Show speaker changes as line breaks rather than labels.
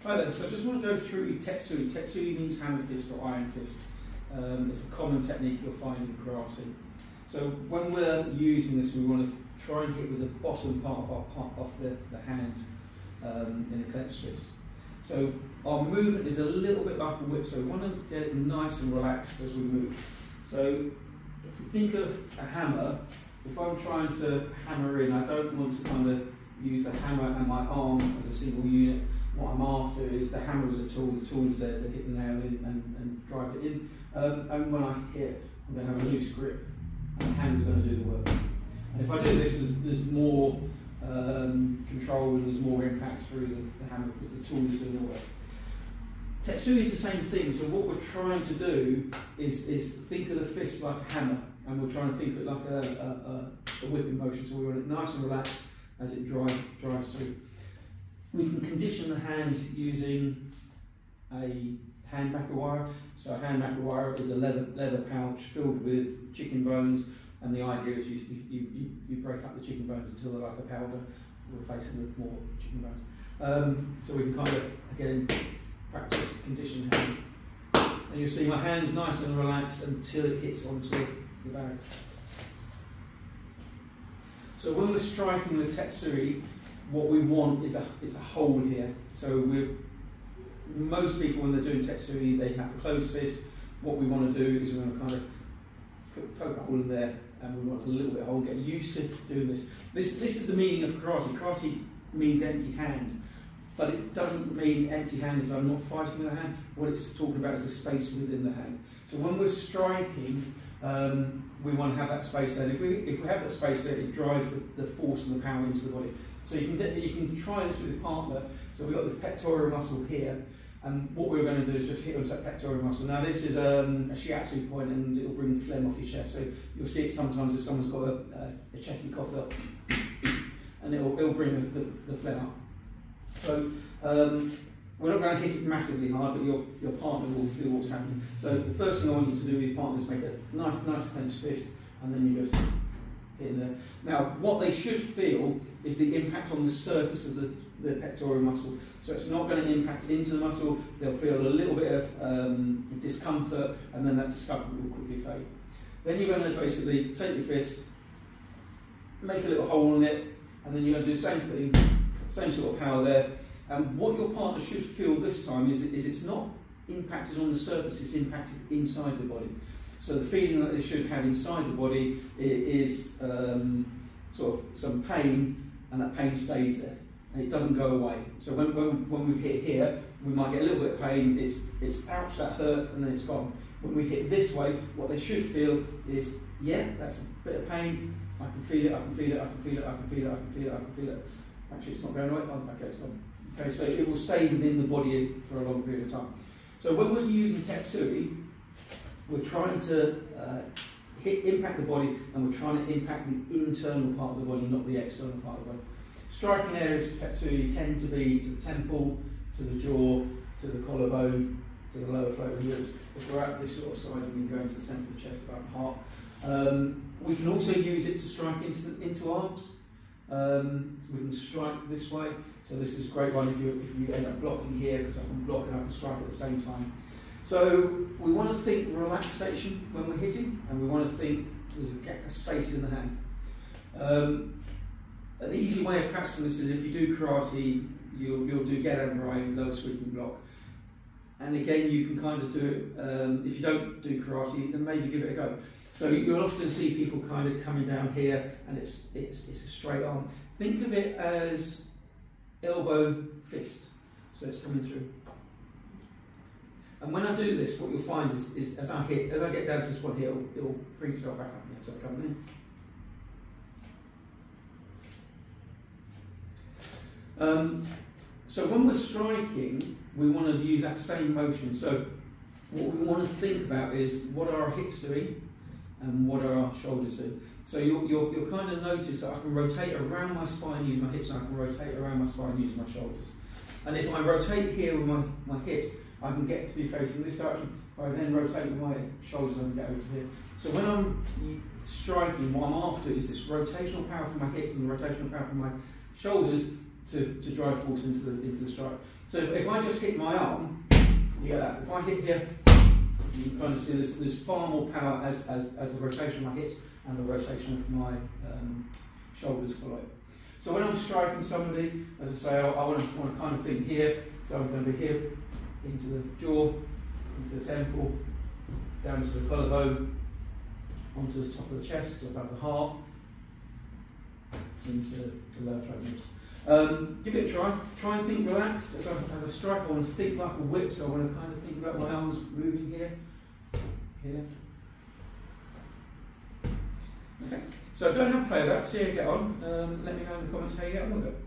Hi there, so I just want to go through Tettsui. Tettsui means hammer fist or iron fist. It's a common technique you'll find in karate. So when we're using this, we want to try and hit with the bottom part of the hand in a clenched fist. So our movement is a little bit like a whip, so we want to get it nice and relaxed as we move. So if you think of a hammer, if I'm trying to hammer in, I don't want to kind of use the hammer and my arm as a single unit. What I'm after is the hammer as a tool. The tool is there to hit the nail in and drive it in. And when I hit, I'm going to have a loose grip, and the hand is going to do the work. And if I do this, there's more control and there's more impact through the hammer because the tool is doing the work. Tettsui is the same thing. So what we're trying to do is think of the fist like a hammer, and we're trying to think of it like a whipping motion. So we want it nice and relaxed as it drives through. We can condition the hand using a hand backer wire. So a hand backer wire is a leather pouch filled with chicken bones, and the idea is you break up the chicken bones until they're like a powder, replace them with more chicken bones. So we can kind of, again, practice condition the hand. And you'll see my hand's nice and relaxed until it hits onto the bag. So when we're striking with Tettsui, what we want is a hole here. So most people, when they're doing Tettsui, they have a closed fist. What we want to do is we want to kind of poke a hole in there, and we want a little bit of hole. Get used to doing this. This is the meaning of karate. Karate means empty hand, but it doesn't mean empty hand as I'm not fighting with the hand. What it's talking about is the space within the hand. So when we're striking, we want to have that space there. If we have that space there, it drives the force and the power into the body. So you can try this with your partner. So we've got the pectoral muscle here, and what we're going to do is just hit onto that pectoral muscle. Now this is a shiatsu point, and it'll bring phlegm off your chest. So you'll see it sometimes if someone's got a chesty cough, and it'll bring the phlegm up. So we're not going to hit it massively hard, but your partner will feel what's happening. So the first thing I want you to do with your partner is make a nice clenched fist, and then you just hit in there. Now, what they should feel is the impact on the surface of the pectoral muscle. So it's not going to impact into the muscle. They'll feel a little bit of discomfort, and then that discomfort will quickly fade. Then you're going to basically take your fist, make a little hole in it, and then you're going to do the same thing, same sort of power there. And what your partner should feel this time is it's not impacted on the surface, it's impacted inside the body. So the feeling that they should have inside the body is sort of some pain, and that pain stays there, and it doesn't go away. So when we hit here, we might get a little bit of pain, it's ouch, that hurt, and then it's gone. When we hit this way, what they should feel is, yeah, that's a bit of pain, I can feel it, I can feel it, I can feel it, I can feel it, I can feel it, I can feel it. Actually, it's not going away, oh, okay, it's gone. Okay, so it will stay within the body for a long period of time. So when we're using Tettsui, we're trying to impact the body, and we're trying to impact the internal part of the body, not the external part of the body. Striking areas for Tettsui tend to be to the temple, to the jaw, to the collarbone, to the lower throat and ribs. If we're at this sort of side, we can go into the centre of the chest, about the heart. We can also use it to strike into arms. We can strike this way, so this is a great one if you end up blocking here, because I can block and I can strike at the same time. So we want to think relaxation when we're hitting, and we want to think there's a space in the hand. An easy way of practicing this is if you do karate, you'll do gedan lower sweeping block. And again, you can kind of do it, if you don't do karate, then maybe give it a go. So you'll often see people kind of coming down here, and it's a straight arm. Think of it as elbow fist, so it's coming through. And when I do this, what you'll find is as I get down to this point here, it'll bring itself back up again. So coming in. So when we're striking, we want to use that same motion. So what we want to think about is, what are our hips doing, and what are our shoulders doing? So you'll kind of notice that I can rotate around my spine using my hips, and I can rotate around my spine using my shoulders. And if I rotate here with my hips, I can get to be facing this direction. If I then rotate with my shoulders, I can get over to here. So when I'm striking, what I'm after is this rotational power from my hips and the rotational power from my shoulders to drive force into the strike. So if I just hit my arm, you get that. If I hit here, you can kind of see there's far more power as the rotation of my hips and the rotation of my shoulders follow. So when I'm striking somebody, as I say, I want to kind of think here. So I'm going to be here, into the jaw, into the temple, down to the collarbone, onto the top of the chest, above the heart, into the lower throat nibs. Give it a try. Try and think relaxed. As I strike, I want to think like a whip, so I want to kind of think about my arms moving here, here. Okay. So go and have a play of that. See how you get on. Let me know in the comments how you get on with it.